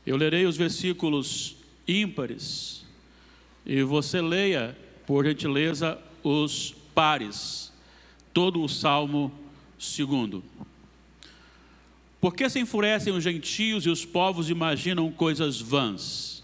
Eu lerei os versículos ímpares e você leia, por gentileza, os pares, todo o Salmo 2. Por que se enfurecem os gentios e os povos imaginam coisas vãs?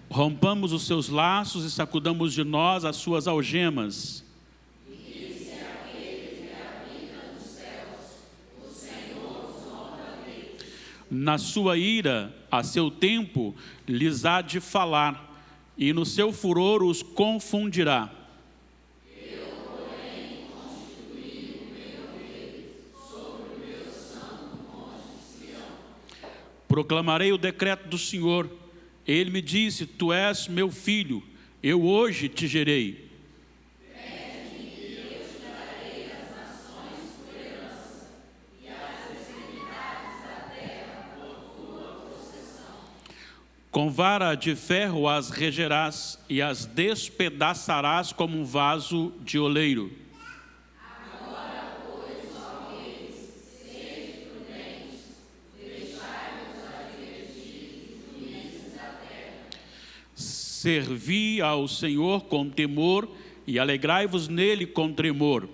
Rompamos os seus laços e sacudamos de nós as suas algemas. Na sua ira, a seu tempo, lhes há de falar, e no seu furor os confundirá. Eu, porém, constituí o meu rei sobre o meu santo monte Sião. Proclamarei o decreto do Senhor. Ele me disse: tu és meu filho, eu hoje te gerei. Pede-me e eu te darei as nações por herança, e as extremidades da terra por tua possessão. Com vara de ferro as regerás, e as despedaçarás como um vaso de oleiro. Servi ao Senhor com temor e alegrai-vos nele com tremor.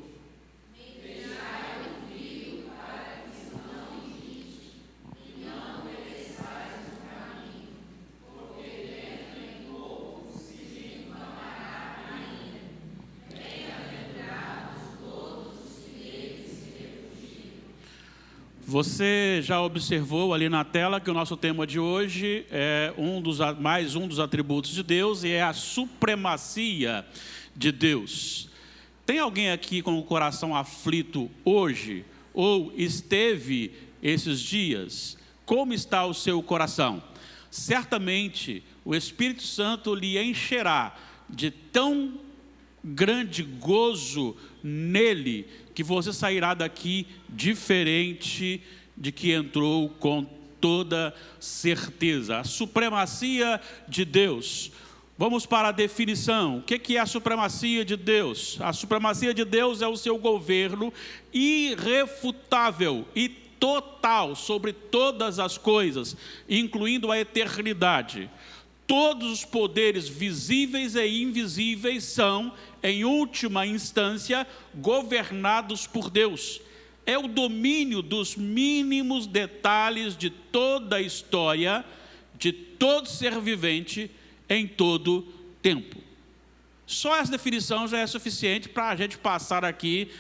Você já observou ali na tela que o nosso tema de hoje é mais um dos atributos de Deus, e é a supremacia de Deus. Tem alguém aqui com o coração aflito hoje, ou esteve esses dias? Como está o seu coração? Certamente o Espírito Santo lhe encherá de tão grande gozo nele, que você sairá daqui diferente de que entrou, com toda certeza. A supremacia de Deus. Vamos para a definição. O que é a supremacia de Deus? A supremacia de Deus é o seu governo irrefutável e total sobre todas as coisas, incluindo a eternidade. Todos os poderes visíveis e invisíveis são, em última instância, governados por Deus. É o domínio dos mínimos detalhes de toda a história, de todo ser vivente, em todo tempo. Só essa definição já é suficiente para a gente passar aqui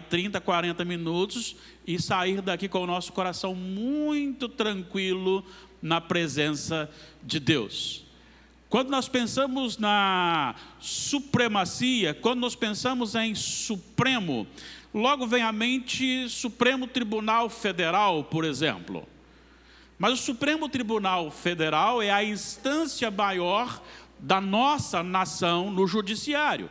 30, 40 minutos e sair daqui com o nosso coração muito tranquilo na presença de Deus. Quando nós pensamos na supremacia, quando nós pensamos em Supremo, logo vem à mente Supremo Tribunal Federal, por exemplo. Mas o Supremo Tribunal Federal é a instância maior da nossa nação no judiciário.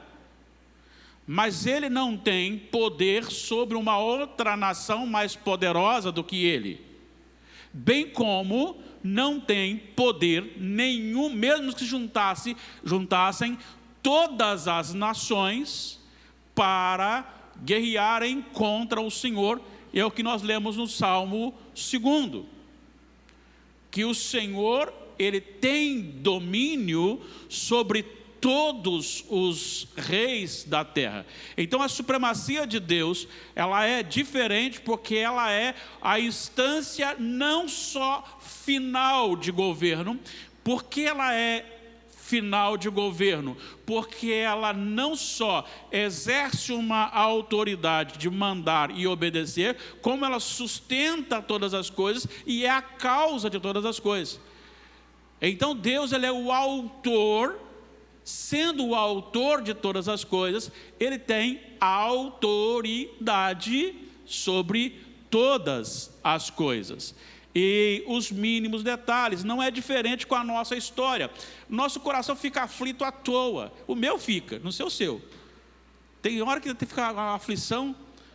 Mas ele não tem poder sobre uma outra nação mais poderosa do que ele. Bem como não tem poder nenhum, mesmo que juntassem todas as nações para guerrearem contra o Senhor. É o que nós lemos no Salmo 2. Que o Senhor, Ele tem domínio sobre todos os reis da terra. Então a supremacia de Deus, ela é diferente porque ela é a instância não só final de governo. Porque ela é final de governo? Porque ela não só exerce uma autoridade de mandar e obedecer, como ela sustenta todas as coisas e é a causa de todas as coisas. Então Deus, Ele é o autor. Sendo o autor de todas as coisas, Ele tem autoridade sobre todas as coisas. E os mínimos detalhes, não é diferente com a nossa história. Nosso coração fica aflito à toa. O meu fica, não sei o seu. Tem hora que fica uma aflição,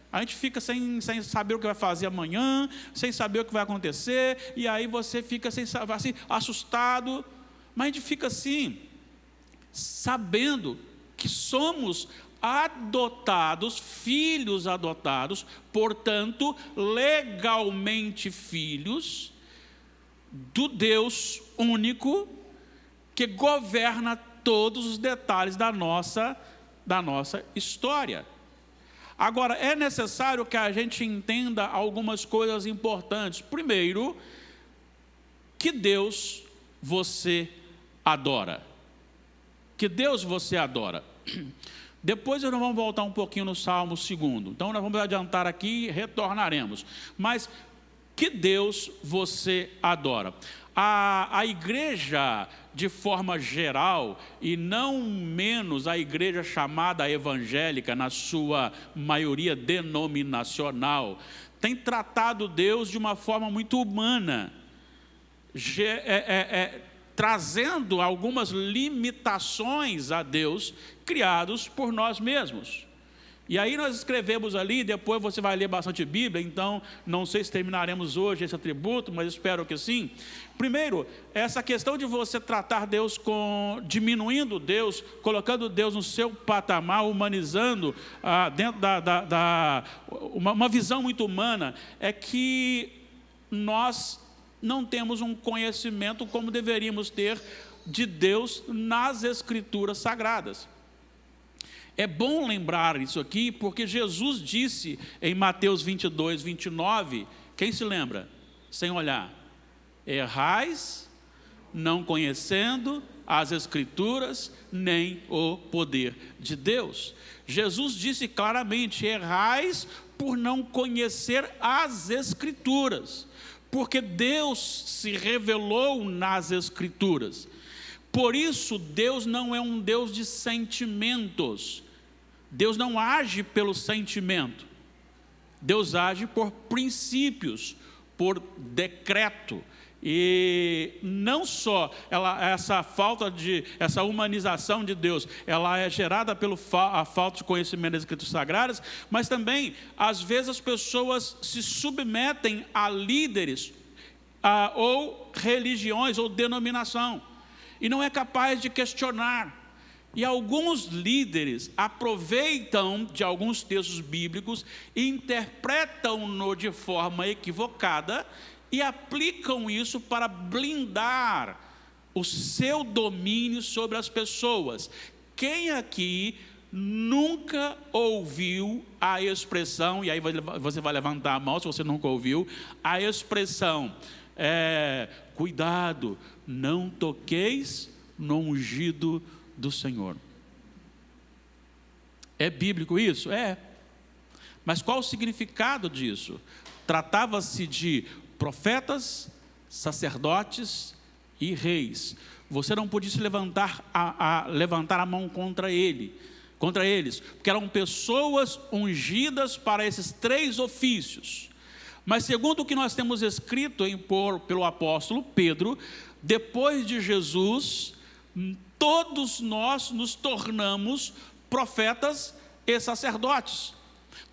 a gente fica sem saber o que vai fazer amanhã, sem saber o que vai acontecer, e aí você fica assim, assustado. Mas a gente fica assim, sabendo que somos adotados, filhos adotados, portanto, legalmente filhos do Deus único que governa todos os detalhes da nossa história. Agora, é necessário que a gente entenda algumas coisas importantes. Primeiro, que Deus você adora. Que Deus você adora. Depois nós vamos voltar um pouquinho no Salmo 2. Então nós vamos adiantar aqui e retornaremos. Mas que Deus você adora. A igreja, de forma geral, e não menos a igreja chamada evangélica, na sua maioria denominacional, tem tratado Deus de uma forma muito humana, trazendo algumas limitações a Deus, criados por nós mesmos. E aí nós escrevemos ali, depois você vai ler bastante Bíblia, então não sei se terminaremos hoje esse atributo, mas espero que sim. Primeiro, essa questão de você tratar Deus diminuindo Deus, colocando Deus no seu patamar, humanizando, dentro uma visão muito humana, é que nós não temos um conhecimento como deveríamos ter de Deus nas Escrituras Sagradas. É bom lembrar isso aqui, porque Jesus disse em Mateus 22, 29, quem se lembra? Sem olhar: errais, não conhecendo as Escrituras, nem o poder de Deus. Jesus disse claramente: errais por não conhecer as Escrituras, porque Deus se revelou nas Escrituras. Por isso, Deus não é um Deus de sentimentos. Deus não age pelo sentimento. Deus age por princípios, por decreto. E não só essa humanização de Deus, ela é gerada pela falta de conhecimento das Escrituras Sagradas, mas também, às vezes, as pessoas se submetem a líderes, ou religiões, ou denominação, e não é capaz de questionar. E alguns líderes aproveitam de alguns textos bíblicos, interpretam-no de forma equivocada e aplicam isso para blindar o seu domínio sobre as pessoas. Quem aqui nunca ouviu a expressão, e aí você vai levantar a mão se você nunca ouviu, a expressão, cuidado, não toqueis no ungido do Senhor. É bíblico isso? É. Mas qual o significado disso? Tratava-se de profetas, sacerdotes e reis. Você não podia se levantar a mão contra eles, porque eram pessoas ungidas para esses 3 ofícios. Mas segundo o que nós temos escrito pelo apóstolo Pedro, depois de Jesus, todos nós nos tornamos profetas e sacerdotes.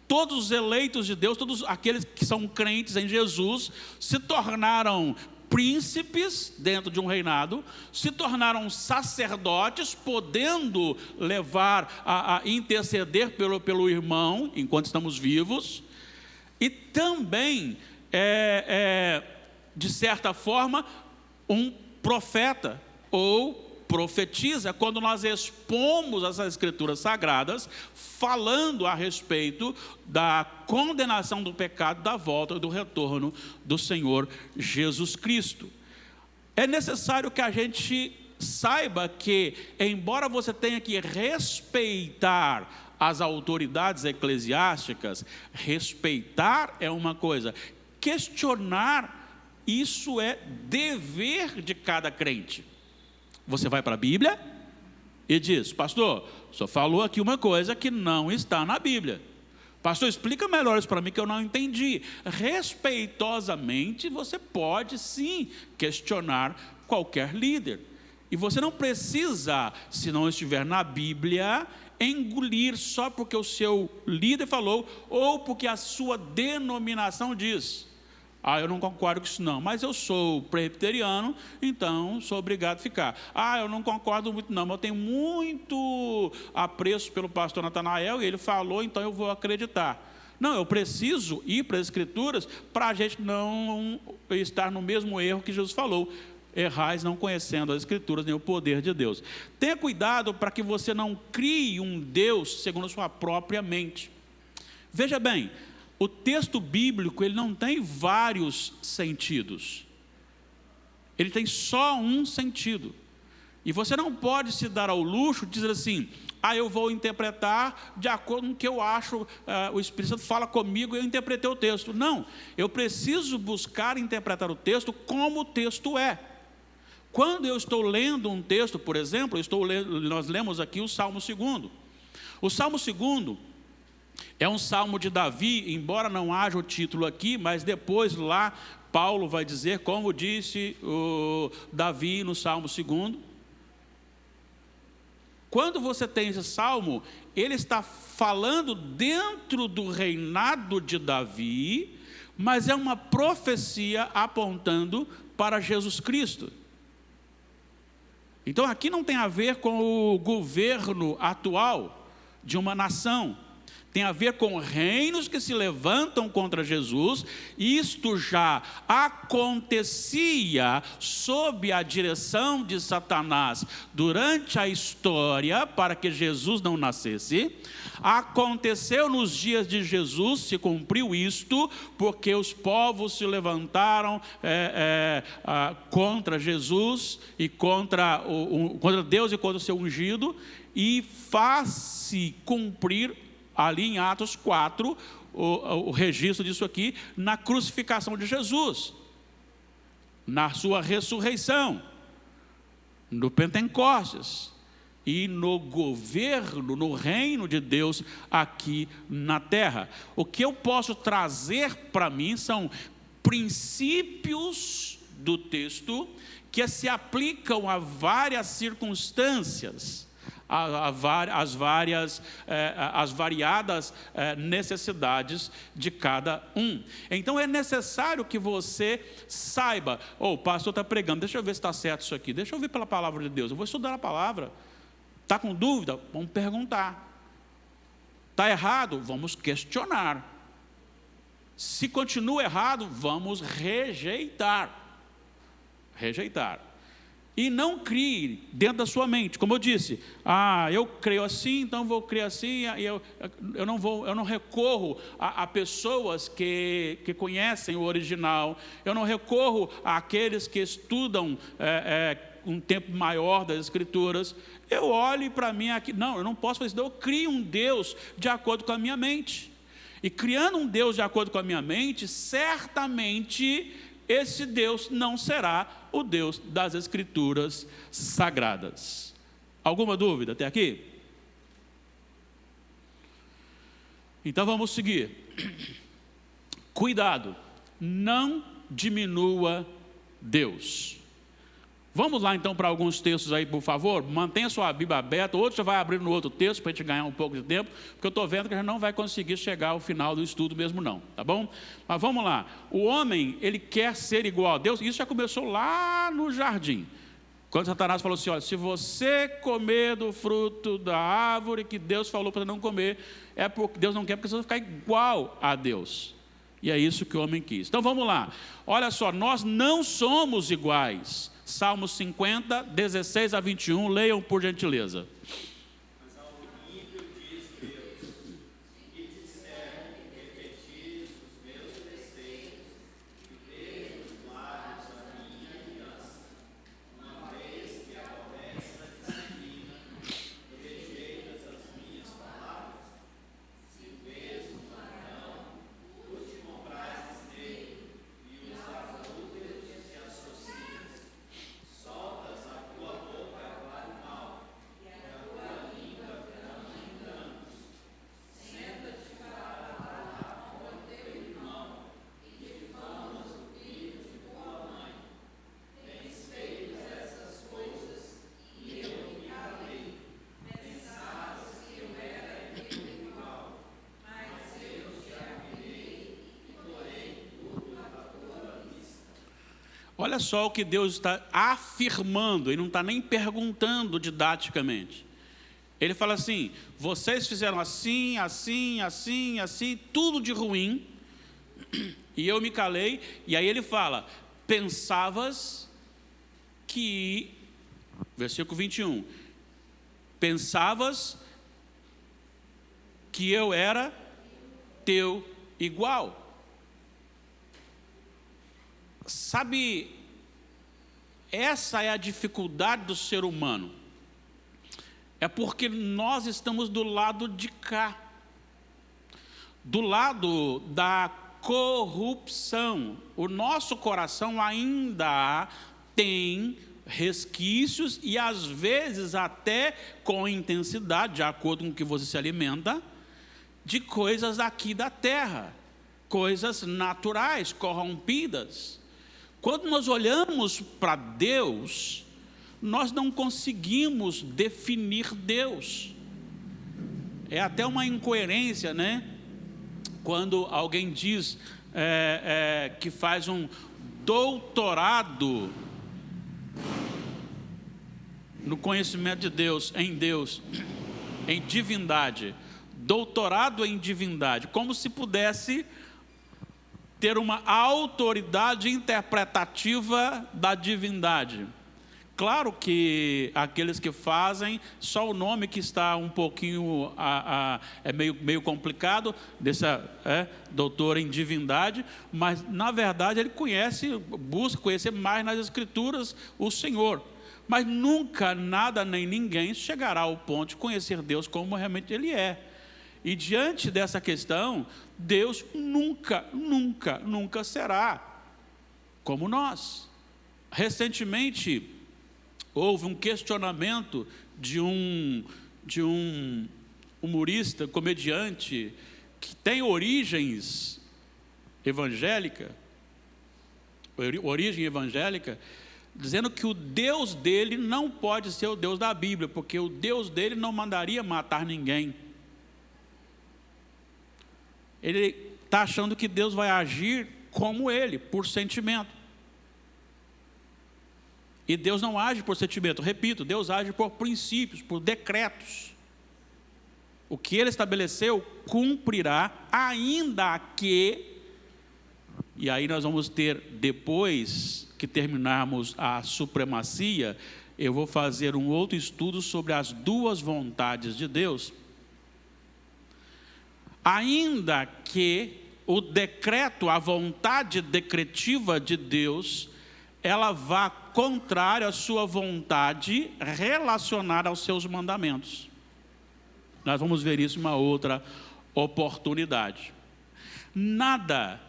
Todos os eleitos de Deus, todos aqueles que são crentes em Jesus, se tornaram príncipes dentro de um reinado, se tornaram sacerdotes, podendo levar a interceder pelo irmão, enquanto estamos vivos, e também, de certa forma, um profeta, ou profetiza, quando nós expomos essas Escrituras Sagradas, falando a respeito da condenação do pecado, da volta e do retorno do Senhor Jesus Cristo. É necessário que a gente saiba que, embora você tenha que respeitar as autoridades eclesiásticas, respeitar é uma coisa, questionar, isso é dever de cada crente. Você vai para a Bíblia e diz: pastor, o senhor falou aqui uma coisa que não está na Bíblia. Pastor, explica melhor isso para mim que eu não entendi. Respeitosamente, você pode sim questionar qualquer líder. E você não precisa, se não estiver na Bíblia, engolir só porque o seu líder falou ou porque a sua denominação diz. Ah, eu não concordo com isso não, mas eu sou presbiteriano, então sou obrigado a ficar. Ah, eu não concordo muito não, mas eu tenho muito apreço pelo pastor Natanael, e ele falou, então eu vou acreditar. Não, eu preciso ir para as Escrituras para a gente não estar no mesmo erro que Jesus falou. Errais não conhecendo as Escrituras nem o poder de Deus. Tenha cuidado para que você não crie um Deus segundo a sua própria mente. Veja bem, o texto bíblico ele não tem vários sentidos. Ele tem só um sentido. E você não pode se dar ao luxo de dizer assim, eu vou interpretar de acordo com o que eu acho, o Espírito Santo fala comigo e eu interpretei o texto. Não, eu preciso buscar interpretar o texto como o texto é. Quando eu estou lendo um texto, por exemplo, nós lemos aqui o Salmo 2. O Salmo 2 é um salmo de Davi, embora não haja o título aqui, mas depois lá Paulo vai dizer, como disse o Davi no Salmo 2. Quando você tem esse salmo, ele está falando dentro do reinado de Davi, mas é uma profecia apontando para Jesus Cristo. Então aqui não tem a ver com o governo atual de uma nação. Tem a ver com reinos que se levantam contra Jesus. Isto já acontecia sob a direção de Satanás durante a história, para que Jesus não nascesse. Aconteceu nos dias de Jesus, se cumpriu isto, porque os povos se levantaram contra Jesus e contra Deus e contra o seu ungido, e faz-se cumprir ali em Atos 4, o registro disso aqui, na crucificação de Jesus, na sua ressurreição, no Pentecostes, e no governo, no reino de Deus aqui na terra. O que eu posso trazer para mim são princípios do texto que se aplicam a várias circunstâncias, as variadas necessidades de cada um. Então é necessário que você saiba, o pastor está pregando, deixa eu ver se está certo isso aqui, deixa eu ver pela palavra de Deus, eu vou estudar a palavra. Está com dúvida? Vamos perguntar. Está errado? Vamos questionar. Se continua errado, vamos rejeitar. Rejeitar. E não crie dentro da sua mente, como eu disse, eu creio assim, então vou crer assim, eu não recorro a pessoas que conhecem o original, eu não recorro àqueles que estudam um tempo maior das Escrituras. Eu olho para mim aqui, não, eu não posso fazer isso, eu crio um Deus de acordo com a minha mente. E criando um Deus de acordo com a minha mente, certamente esse Deus não será o Deus das Escrituras sagradas. Alguma dúvida até aqui? Então vamos seguir. Cuidado, não diminua Deus. Vamos lá então para alguns textos aí, por favor. Mantenha sua Bíblia aberta. Outro já vai abrir no outro texto para a gente ganhar um pouco de tempo, porque eu estou vendo que a gente não vai conseguir chegar ao final do estudo mesmo não, tá bom? Mas vamos lá. O homem, ele quer ser igual a Deus. Isso já começou lá no jardim. Quando Satanás falou assim, olha, se você comer do fruto da árvore que Deus falou para não comer, é porque Deus não quer, porque você vai ficar igual a Deus. E é isso que o homem quis. Então vamos lá. Olha só, nós não somos iguais. Salmos 50, 16 a 21, leiam por gentileza. Mas ao ímpio diz Deus, que disseram e repetires os meus preceitos, e vejo os lábios a minha aliança, uma vez que aborreces a disciplina, e rejeitas as minhas palavras, se vês um ladrão, tu te comprases nele, e os adúlteros te associas. Soltas a tua boca para o mal, e a tua Olha só o que Deus está afirmando, Ele não está nem perguntando didaticamente. Ele fala assim: vocês fizeram assim, assim, assim, assim, tudo de ruim, e eu me calei. E aí ele fala: pensavas que, versículo 21, pensavas que eu era teu igual. Sabe, essa é a dificuldade do ser humano. É porque nós estamos do lado de cá, do lado da corrupção. O nosso coração ainda tem resquícios e às vezes até com intensidade, de acordo com o que você se alimenta, de coisas aqui da terra, coisas naturais, corrompidas. Quando nós olhamos para Deus, nós não conseguimos definir Deus. É até uma incoerência, né? Quando alguém diz que faz um doutorado no conhecimento de Deus, em divindade, doutorado em divindade, como se pudesse ter uma autoridade interpretativa da divindade. Claro que aqueles que fazem, só o nome que está um pouquinho, é meio complicado, doutor em divindade, mas na verdade ele busca conhecer mais nas Escrituras o Senhor. Mas nunca, nada nem ninguém chegará ao ponto de conhecer Deus como realmente Ele é. E diante dessa questão, Deus nunca, nunca, nunca será como nós. Recentemente, houve um questionamento de um humorista, comediante, que tem origem evangélica, dizendo que o Deus dele não pode ser o Deus da Bíblia, porque o Deus dele não mandaria matar ninguém. Ele está achando que Deus vai agir como ele, por sentimento. E Deus não age por sentimento. Repito, Deus age por princípios, por decretos. O que Ele estabeleceu, cumprirá, ainda que... E aí nós vamos ter, depois que terminarmos a supremacia, eu vou fazer um outro estudo sobre as duas vontades de Deus. Ainda que o decreto, a vontade decretiva de Deus, ela vá contrária à sua vontade relacionada aos seus mandamentos. Nós vamos ver isso em uma outra oportunidade. Nada,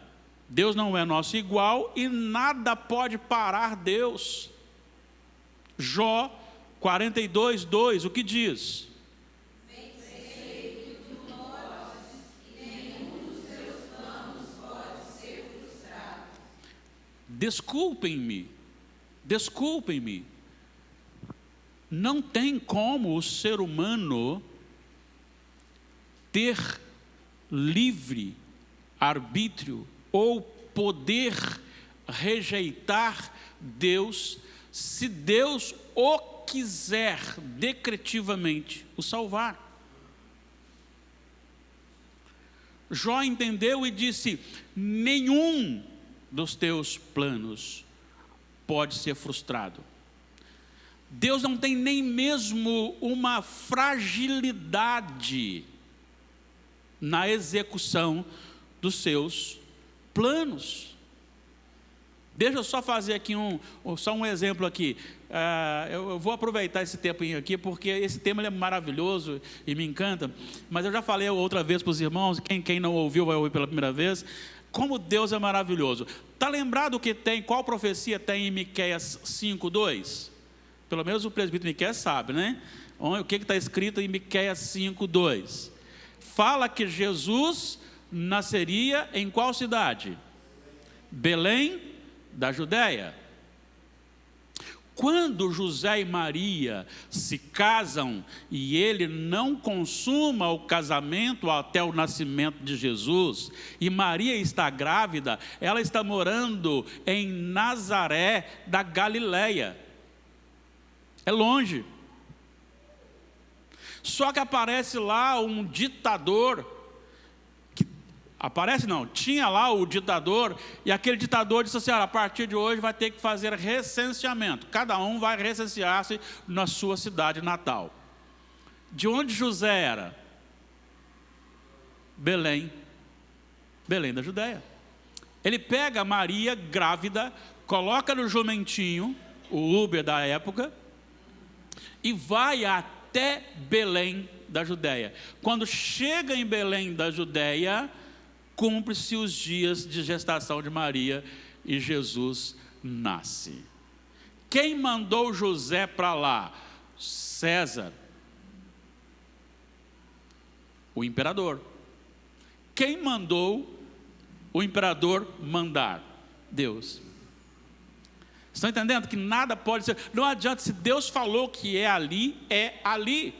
Deus não é nosso igual e nada pode parar Deus. Jó 42:2, o que diz? Desculpem-me, não tem como o ser humano ter livre arbítrio ou poder rejeitar Deus, se Deus o quiser decretivamente o salvar. Jó entendeu e disse: nenhum dos teus planos pode ser frustrado. Deus não tem nem mesmo uma fragilidade na execução dos seus planos. Deixa eu só fazer aqui só um exemplo aqui. Eu vou aproveitar esse tempo aqui, porque esse tema é maravilhoso e me encanta, mas eu já falei outra vez para os irmãos, quem não ouviu vai ouvir pela primeira vez, como Deus é maravilhoso. Está lembrado que tem, qual profecia tem em Miqueias 5:2? Pelo menos o presbítero Miqueias sabe, né? O que está escrito em Miqueias 5:2? Fala que Jesus nasceria em qual cidade? Belém da Judéia. quando José e Maria se casam e ele não consuma o casamento até o nascimento de Jesus, e Maria está grávida, ela está morando em Nazaré da Galileia. É longe. Só que aparece lá um ditador. Tinha lá o ditador, e aquele ditador disse assim: olha, a partir de hoje vai ter que fazer recenseamento. Cada um vai recensear-se na sua cidade natal. De onde José era? Belém. Belém da Judéia. Ele pega Maria grávida, coloca no jumentinho, o Uber da época, e vai até Belém da Judéia. Quando chega em Belém da Judéia, cumpre-se os dias de gestação de Maria e Jesus nasce. Quem mandou José para lá? César, o imperador. Quem mandou o imperador mandar? Deus. Estão entendendo que nada pode ser? Não adianta, se Deus falou que é ali, é ali.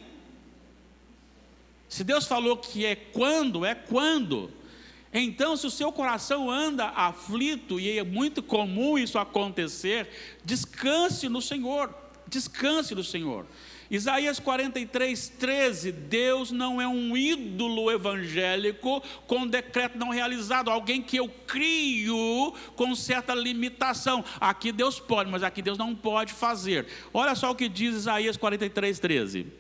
Se Deus falou que é quando, é quando. Então, se o seu coração anda aflito, e é muito comum isso acontecer, descanse no Senhor, descanse no Senhor. Isaías 43:13, Deus não é um ídolo evangélico com decreto não realizado, alguém que eu crio com certa limitação. Aqui Deus pode, mas aqui Deus não pode fazer. Olha só o que diz Isaías 43:13.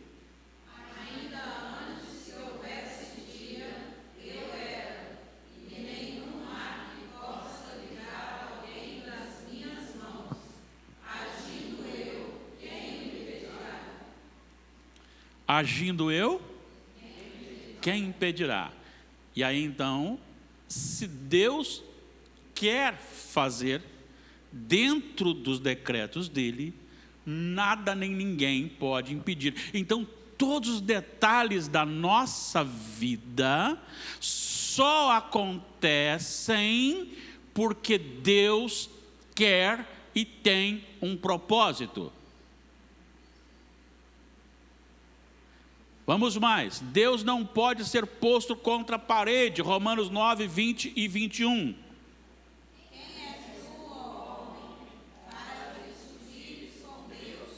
Agindo eu, quem impedirá? E aí então, se Deus quer fazer dentro dos decretos dele, nada nem ninguém pode impedir. Então, todos os detalhes da nossa vida só acontecem porque Deus quer e tem um propósito. Vamos mais, Deus não pode ser posto contra a parede, Romanos 9, 20 e 21. Quem és tu, ó homem, para discutires com Deus?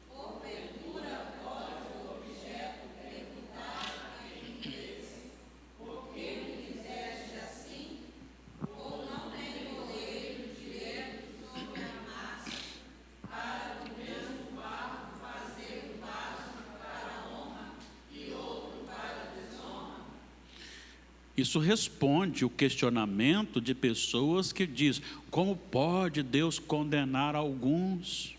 Porventura pode o objeto perguntar a quem fez, por que me fizeste assim? Ou não tem goleiro direto sobre a massa, para do mesmo barro fazer o vaso para a honra e outro para a desonra? Isso responde o questionamento de pessoas que dizem: como pode Deus condenar alguns?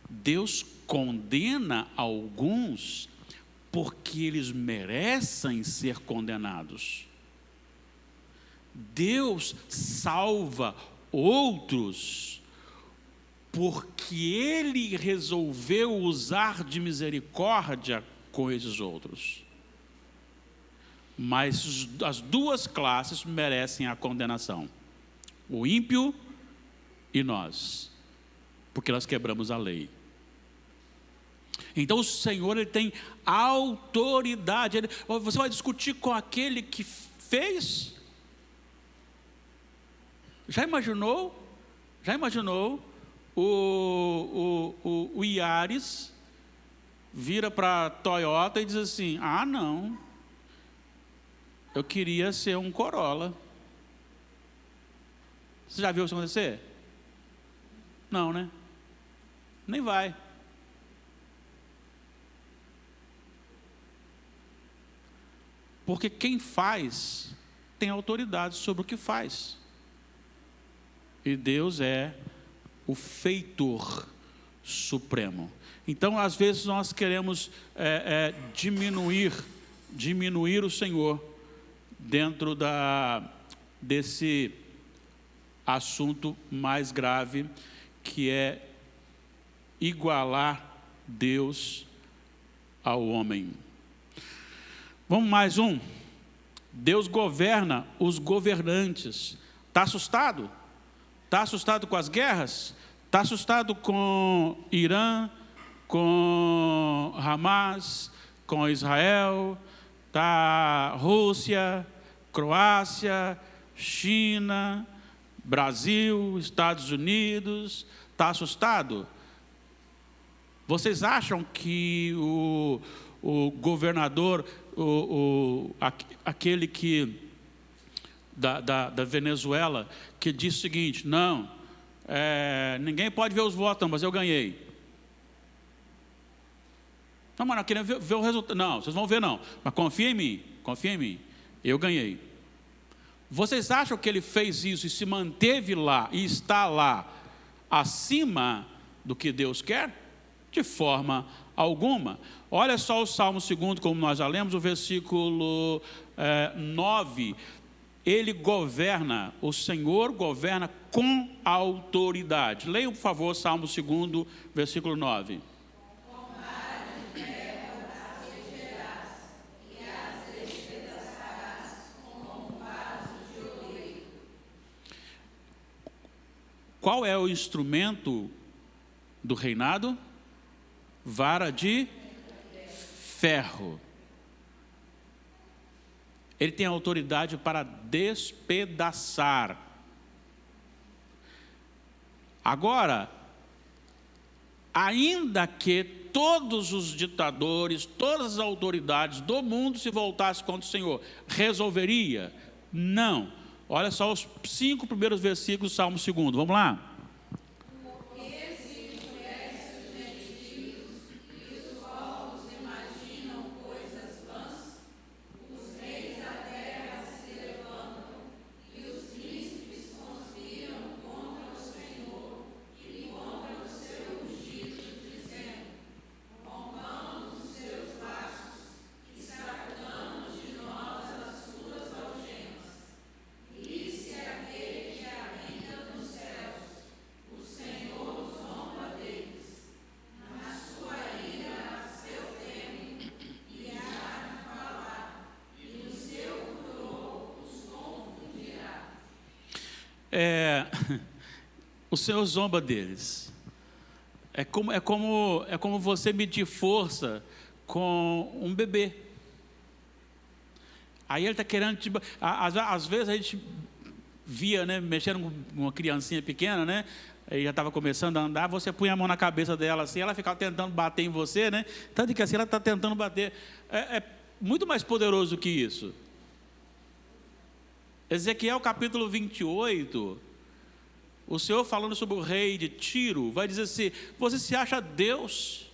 Deus condena alguns porque eles merecem ser condenados. Deus salva outros porque Ele resolveu usar de misericórdia com esses outros. Mas as duas classes merecem a condenação: o ímpio e nós, porque nós quebramos a lei. Então o Senhor, Ele tem autoridade. Você vai discutir com aquele que fez? Já imaginou? O Yaris vira para a Toyota e diz assim: ah, não, eu queria ser um Corolla. Você já viu isso acontecer? Não, né? Nem vai. Porque quem faz tem autoridade sobre o que faz. E Deus é o feitor supremo. Então, às vezes nós queremos diminuir o Senhor dentro desse assunto mais grave, que é igualar Deus ao homem. Vamos mais um. Deus governa os governantes. Está assustado? Está assustado com as guerras? Está assustado com Irã, com Hamas, com Israel, tá? Rússia, Croácia, China, Brasil, Estados Unidos. Está assustado? Vocês acham que o governador, aquele que da Venezuela, que disse o seguinte: não, ninguém pode ver os votos, mas eu ganhei. Não, mano, eu queria ver o resultado. Não, vocês vão ver não, mas confia em mim, eu ganhei. Vocês acham que ele fez isso e se manteve lá, e está lá, acima do que Deus quer? De forma alguma. Olha só o Salmo 2, como nós já lemos, o versículo 9. Ele governa, o Senhor governa com autoridade. Leiam, por favor, Salmo 2, versículo 9. Qual é o instrumento do reinado? Vara de ferro. Ele tem autoridade para despedaçar. Agora, ainda que todos os ditadores, todas as autoridades do mundo se voltassem contra o Senhor, resolveria? Não. Olha só os 5 primeiros versículos do Salmo 2. Vamos lá. O Senhor zomba deles. É como você medir força com um bebê. Aí ele está querendo às vezes a gente via, né, mexendo com uma criancinha pequena, né, e já estava começando a andar, você punha a mão na cabeça dela assim, ela ficava tentando bater em você, né, tanto que assim ela está tentando bater. É muito mais poderoso que isso. Ezequiel capítulo 28, o Senhor falando sobre o rei de Tiro, vai dizer assim: você se acha Deus,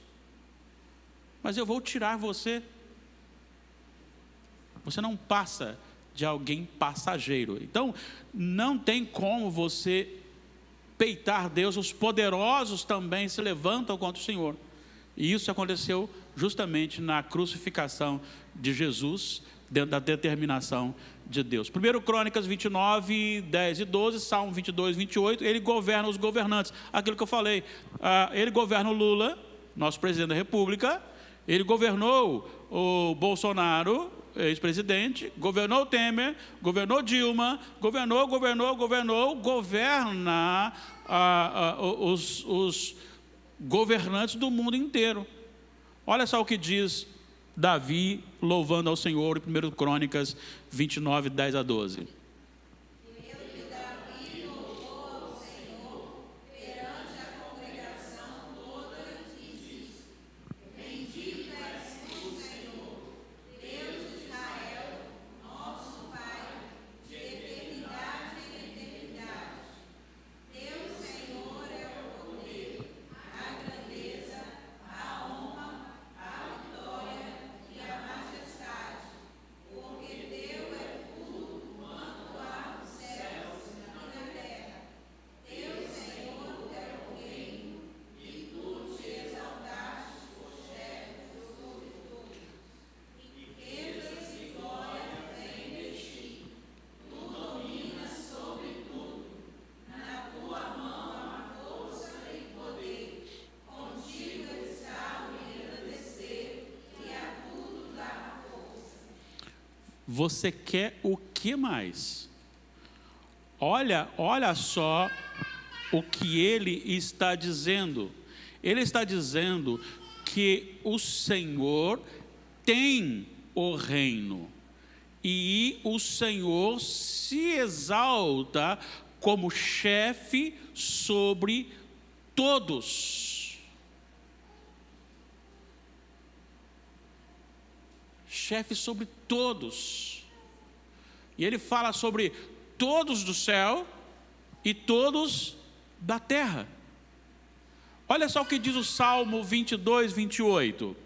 mas eu vou tirar você. Você não passa de alguém passageiro. Então, não tem como você peitar Deus. Os poderosos também se levantam contra o Senhor. E isso aconteceu justamente na crucificação de Jesus, dentro da determinação de Deus. 1 Crônicas 29, 10 e 12, Salmo 22, 28, ele governa os governantes. Aquilo que eu falei, ele governa o Lula, nosso presidente da República, ele governou o Bolsonaro, ex-presidente, governou o Temer, governou Dilma, governa os governantes do mundo inteiro. Olha só o que diz Davi louvando ao Senhor em 1 Crônicas 29, 10 a 12. Você quer o que mais? olha só o que ele está dizendo. Ele está dizendo que o Senhor tem o reino. E o Senhor se exalta como chefe sobre todos. Chefe sobre todos. E ele fala sobre todos do céu e todos da terra. Olha só o que diz o Salmo 22, 28.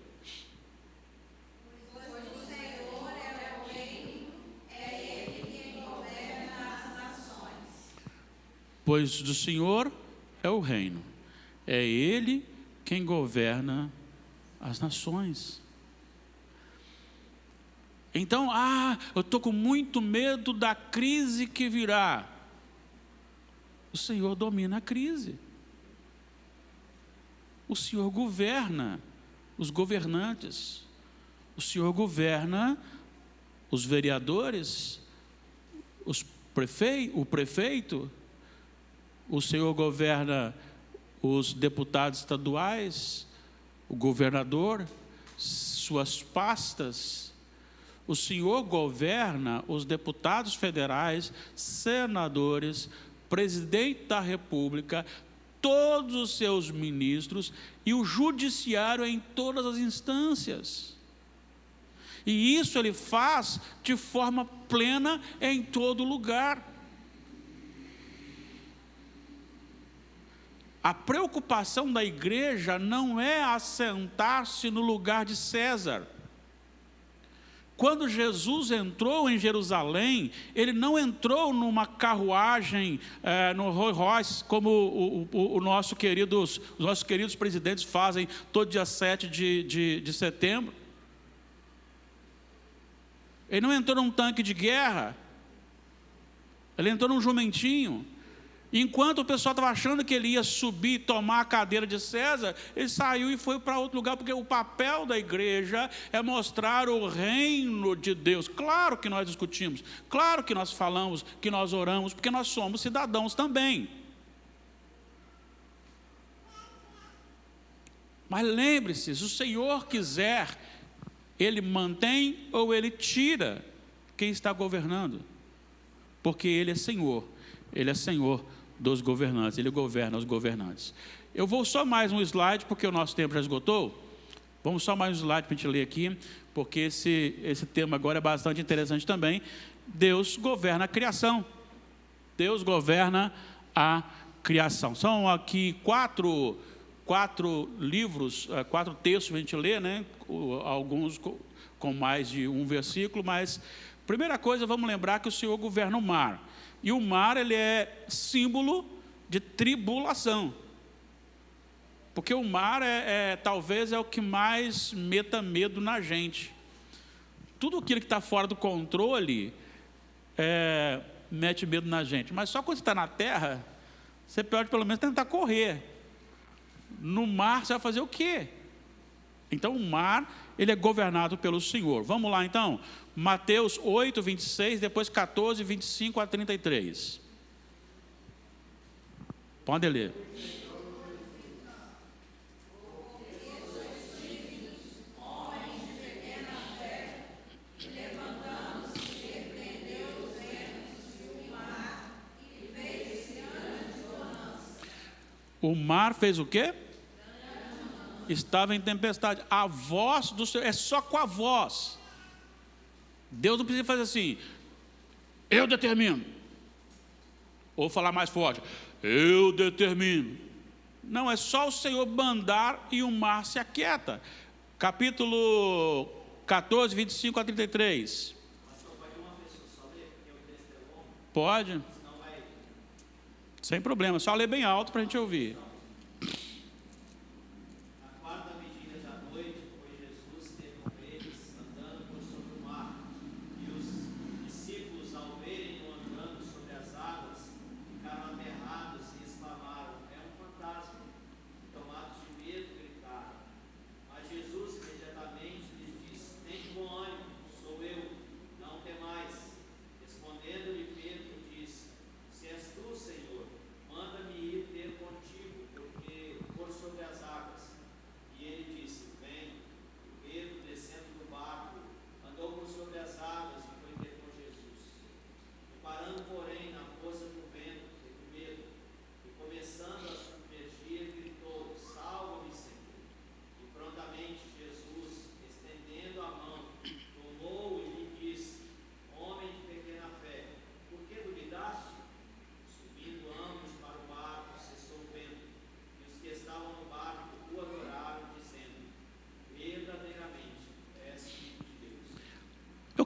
Pois do Senhor é o reino, é Ele quem governa as nações. Então, eu estou com muito medo da crise que virá. O Senhor domina a crise. O Senhor governa os governantes. O Senhor governa os vereadores, o prefeito. O Senhor governa os deputados estaduais, o governador, suas pastas. O Senhor governa os deputados federais, senadores, presidente da República, todos os seus ministros e o judiciário em todas as instâncias. E isso ele faz de forma plena em todo lugar. A preocupação da igreja não é assentar-se no lugar de César. Quando Jesus entrou em Jerusalém, ele não entrou numa carruagem, no Rolls Royce, como os nossos queridos presidentes fazem todo dia 7 de setembro. Ele não entrou num tanque de guerra, ele entrou num jumentinho. Enquanto o pessoal estava achando que ele ia subir e tomar a cadeira de César, ele saiu e foi para outro lugar, porque o papel da igreja é mostrar o reino de Deus. Claro que nós discutimos, claro que nós falamos, que nós oramos, porque nós somos cidadãos também. Mas lembre-se, se o Senhor quiser, Ele mantém ou Ele tira quem está governando, porque Ele é Senhor dos governantes, Ele governa os governantes. Eu vou só mais um slide, porque o nosso tempo já esgotou. Vamos só mais um slide para a gente ler aqui, porque esse tema agora é bastante interessante também. Deus governa a criação. Deus governa a criação. São aqui quatro livros, 4 textos para a gente ler, né? Alguns com mais de um versículo, mas primeira coisa, vamos lembrar que o Senhor governa o mar. E o mar, ele é símbolo de tribulação. Porque o mar talvez é o que mais meta medo na gente. Tudo aquilo que está fora do controle mete medo na gente. Mas só quando você está na terra, você pode pelo menos tentar correr. No mar você vai fazer o quê? Então o mar, ele é governado pelo Senhor. Vamos lá então, Mateus 8, 26, depois 14, 25 a 33. Pode ler. O mar fez o quê? Estava em tempestade. A voz do Senhor, é só com a voz. Deus não precisa fazer assim, eu determino. Ou falar mais forte, eu determino. Não, é só o Senhor mandar e o mar se aquieta. Capítulo 14, 25 a 33. Pastor, pode uma pessoa só ler, porque o texto é longo. Pode. Senão vai... Sem problema, só ler bem alto para a gente ouvir. Na quarta vigília da noite, foi Jesus esteve com eles, andando por sobre o mar. E os discípulos, ao verem-no andando sobre as águas, ficaram aterrados e exclamaram, é um fantasma. E tomados de medo, gritaram. Mas Jesus imediatamente lhes disse, tende bom ânimo, sou eu, não temais. Respondendo-lhe Pedro, disse, se és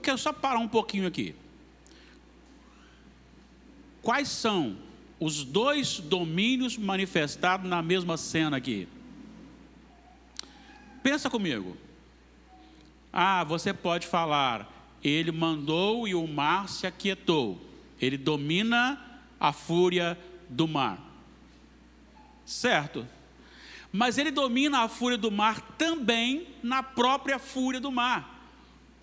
quero só parar um pouquinho aqui. Quais são os dois domínios manifestados na mesma cena aqui? Pensa comigo. Você pode falar, ele mandou e o mar se aquietou. Ele domina a fúria do mar. Certo? Mas ele domina a fúria do mar também na própria fúria do mar.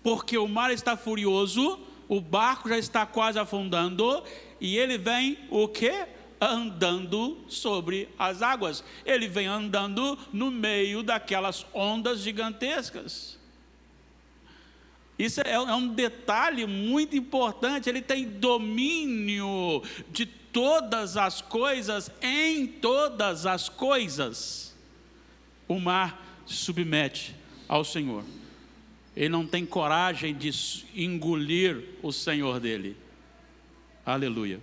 Porque o mar está furioso, o barco já está quase afundando, e ele vem o quê? Andando sobre as águas. Ele vem andando no meio daquelas ondas gigantescas. Isso é um detalhe muito importante. Ele tem domínio de todas as coisas, em todas as coisas. O mar se submete ao Senhor. Ele não tem coragem de engolir o Senhor dele. Aleluia.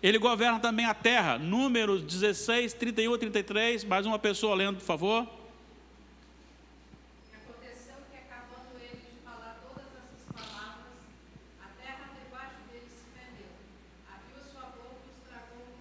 Ele governa também a terra. Números 16, 31 e 33. Mais uma pessoa lendo, por favor. Aconteceu que, acabando ele de falar todas essas palavras, a terra debaixo dele se fendeu. Abriu a sua boca e estragou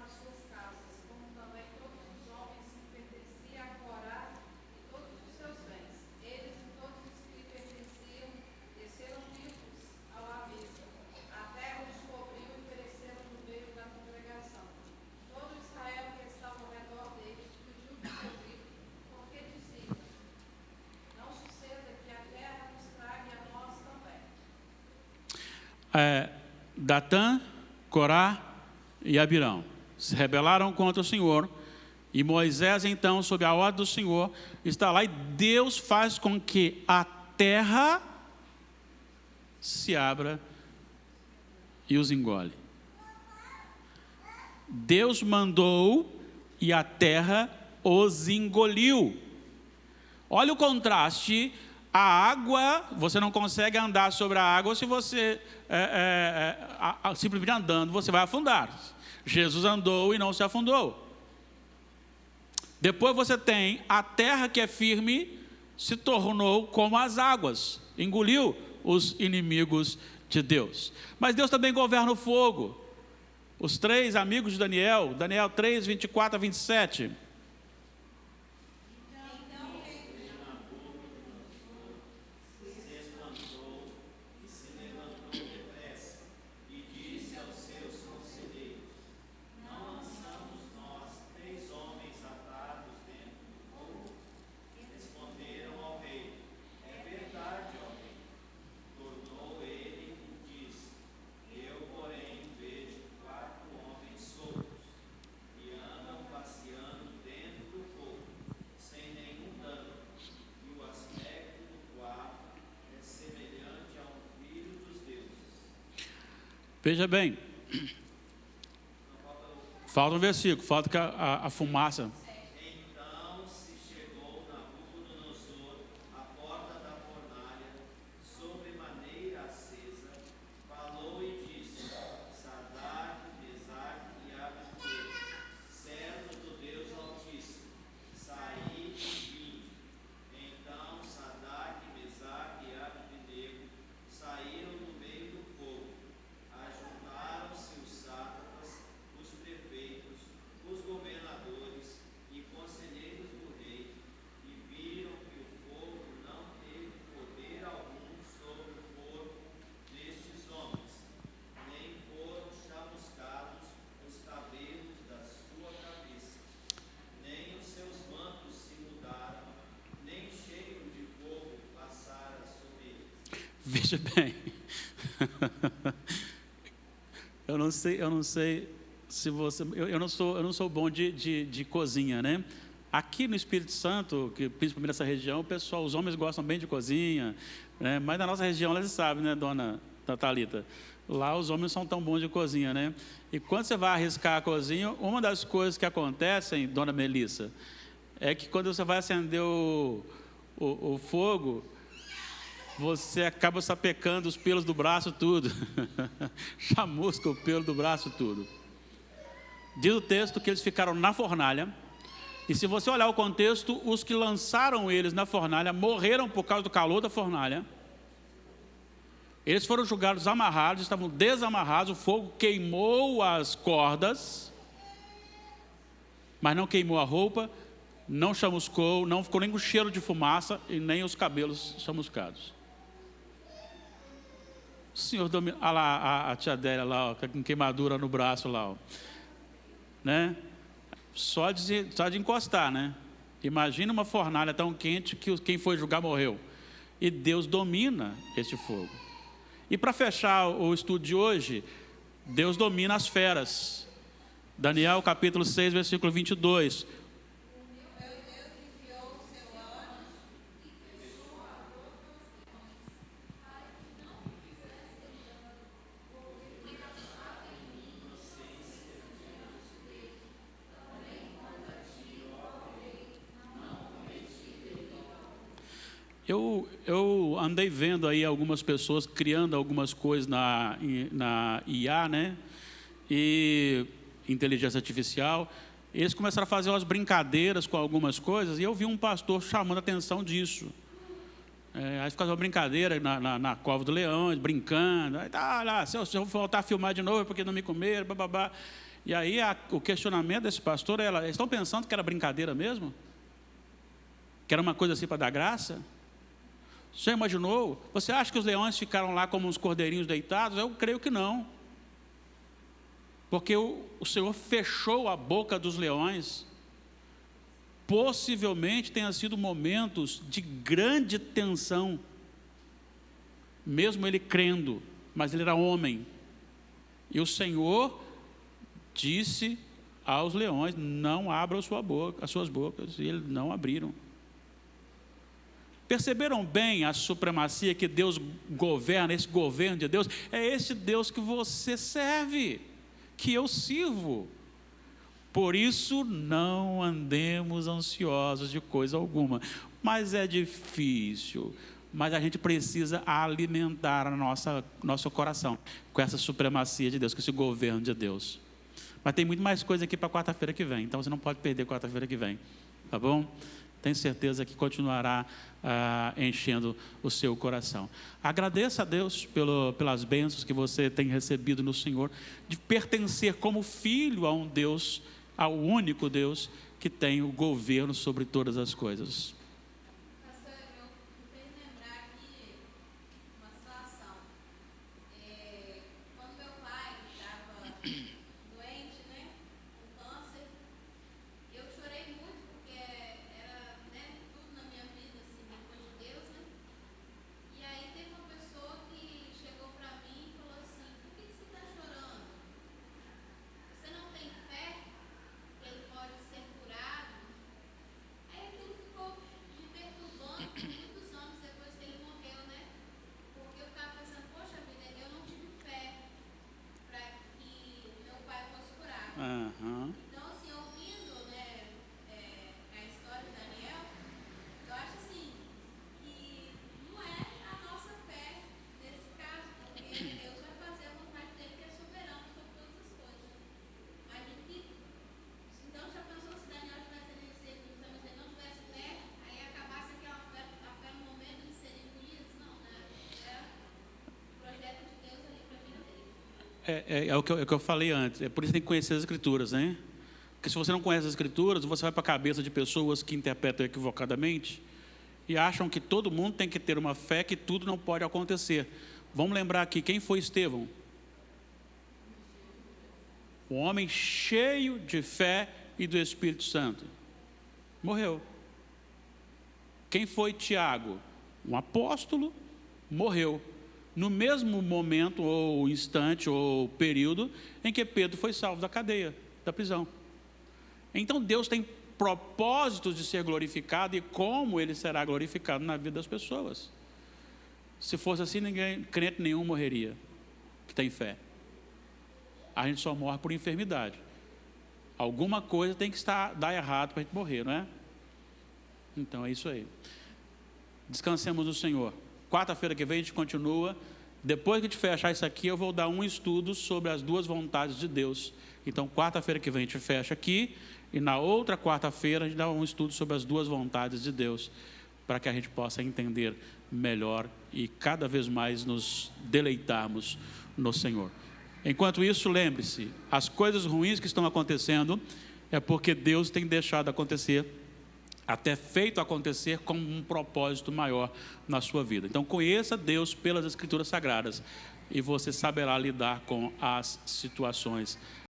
as suas casas, como também todos os homens que pertenciam a Corá e todos os seus bens. Eles e todos os que lhe pertenciam desceram vivos ao abismo. A terra os cobriu e pereceram no meio da congregação. Todo Israel que estava ao redor deles fugiu do seu grito, porque dizia: não suceda que a terra nos trague a nós também. Datã, Corá e Abirão se rebelaram contra o Senhor, e Moisés então, sob a ordem do Senhor, está lá, e Deus faz com que a terra se abra e os engole. Deus mandou e a terra os engoliu. Olha o contraste. A água, você não consegue andar sobre a água se você simplesmente andando, você vai afundar. Jesus andou e não se afundou. Depois você tem a terra que é firme, se tornou como as águas, engoliu os inimigos de Deus. Mas Deus também governa o fogo. Os três amigos de Daniel, Daniel 3, 24 a 27. Veja bem, falta um versículo, falta que a fumaça. Então se chegou Nabucodonosor à porta da fornalha, sobremaneira acesa, falou e disse: Sadraque, Mesaque e Abednego, servos do Deus Altíssimo, saí e vim. Então Sadraque, Mesaque e Abednego saíram do meio do fogo. Ajuntaram-se os sátrapas, os prefeitos, os governadores e conselheiros do rei, e viram que o fogo não teve poder algum sobre o corpo destes homens, nem foram chamuscados os cabelos da sua cabeça, nem os seus mantos se mudaram, nem cheiro de fogo passara sobre eles. Veja bem, eu não sei se você, eu não sou bom de cozinha, né? Aqui no Espírito Santo, que principalmente nessa região, o pessoal, os homens gostam bem de cozinha, né? Mas na nossa região, eles sabem, né, dona Thalita? Lá os homens não são tão bons de cozinha, né? E quando você vai arriscar a cozinha, uma das coisas que acontecem, dona Melissa, é que quando você vai acender o fogo, você acaba sapecando os pelos do braço tudo. Chamusca o pelo do braço tudo. Diz o texto que eles ficaram na fornalha, E se você olhar o contexto, os que lançaram eles na fornalha morreram por causa do calor da fornalha. Eles foram julgados amarrados, estavam desamarrados, o fogo queimou as cordas, mas não queimou a roupa, não chamuscou, não ficou nem com cheiro de fumaça e nem os cabelos chamuscados. O Senhor domina. Olha lá a tia Adélia lá, ó, com queimadura no braço lá, ó. Né? Só de encostar, né? Imagina uma fornalha tão quente que quem foi julgar morreu. E Deus domina este fogo. E para fechar o estudo de hoje, Deus domina as feras. Daniel capítulo 6, versículo 22. Eu andei vendo aí algumas pessoas criando algumas coisas na IA, né? E inteligência artificial. Eles começaram a fazer umas brincadeiras com algumas coisas e eu vi um pastor chamando a atenção disso. Aí ficava uma brincadeira na cova do leão, brincando. Aí, tá lá, se eu voltar a filmar de novo é porque não me comeram, bababá. E aí o questionamento desse pastor era: eles estão pensando que era brincadeira mesmo? Que era uma coisa assim para dar graça? Você imaginou? Você acha que os leões ficaram lá como uns cordeirinhos deitados? Eu creio que não. Porque o Senhor fechou a boca dos leões. Possivelmente tenha sido momentos de grande tensão. Mesmo ele crendo, mas ele era homem. E o Senhor disse aos leões: não abram as suas bocas. E eles não abriram. Perceberam bem a supremacia que Deus governa, esse governo de Deus? É esse Deus que você serve, que eu sirvo. Por isso, não andemos ansiosos de coisa alguma. Mas é difícil. Mas a gente precisa alimentar nosso coração com essa supremacia de Deus, com esse governo de Deus. Mas tem muito mais coisa aqui para quarta-feira que vem. Então, você não pode perder quarta-feira que vem. Tá bom? Tenho certeza que continuará enchendo o seu coração. Agradeça a Deus pelas bênçãos que você tem recebido no Senhor, de pertencer como filho a um Deus, ao único Deus que tem o governo sobre todas as coisas. Pastor, eu me fez lembrar aqui uma situação. Quando meu pai estava doente, né, com câncer, eu chorei muito porque era, né, tudo na minha vida, assim, depois de Deus, né? E aí teve uma pessoa que chegou para mim e falou assim: por que você está chorando? Você não tem fé que ele pode ser curado? Aí aquilo ficou me perturbando por muitos anos depois que ele morreu, né? Porque eu ficava pensando: poxa vida, eu não tive fé para que meu pai fosse curado. Então, assim, ouvindo, né, a história de Daniel, eu acho assim que não é a nossa fé nesse caso, porque Deus vai fazer a vontade dele, que é soberano sobre todas as coisas. Imagina que, então, já pensou se Daniel tivesse ali, se ele não tivesse fé, aí acabasse aquela fé, a fé no momento de serem engolidos? Não, né? É o projeto de Deus ali para a vida dele. É o que eu falei antes. É por isso que tem que conhecer as Escrituras, né? Porque se você não conhece as Escrituras, você vai para a cabeça de pessoas que interpretam equivocadamente e acham que todo mundo tem que ter uma fé, que tudo não pode acontecer. Vamos lembrar aqui, quem foi Estevão? Um homem cheio de fé e do Espírito Santo. Morreu. Quem foi Tiago? Um apóstolo, morreu. No mesmo momento, ou instante, ou período, em que Pedro foi salvo da cadeia, da prisão. Então Deus tem propósitos de ser glorificado, e como Ele será glorificado na vida das pessoas. Se fosse assim, crente nenhum morreria, que tem fé. A gente só morre por enfermidade. Alguma coisa tem que dar errado para a gente morrer, não é? Então é isso aí. Descansemos no Senhor. Quarta-feira que vem a gente continua. Depois que a gente fechar isso aqui, eu vou dar um estudo sobre as duas vontades de Deus. Então, quarta-feira que vem a gente fecha aqui E na outra quarta-feira a gente dá um estudo sobre as duas vontades de Deus, para que a gente possa entender melhor e cada vez mais nos deleitarmos no Senhor. Enquanto isso, lembre-se, as coisas ruins que estão acontecendo é porque Deus tem deixado acontecer, até feito acontecer com um propósito maior na sua vida. Então conheça Deus pelas Escrituras Sagradas e você saberá lidar com as situações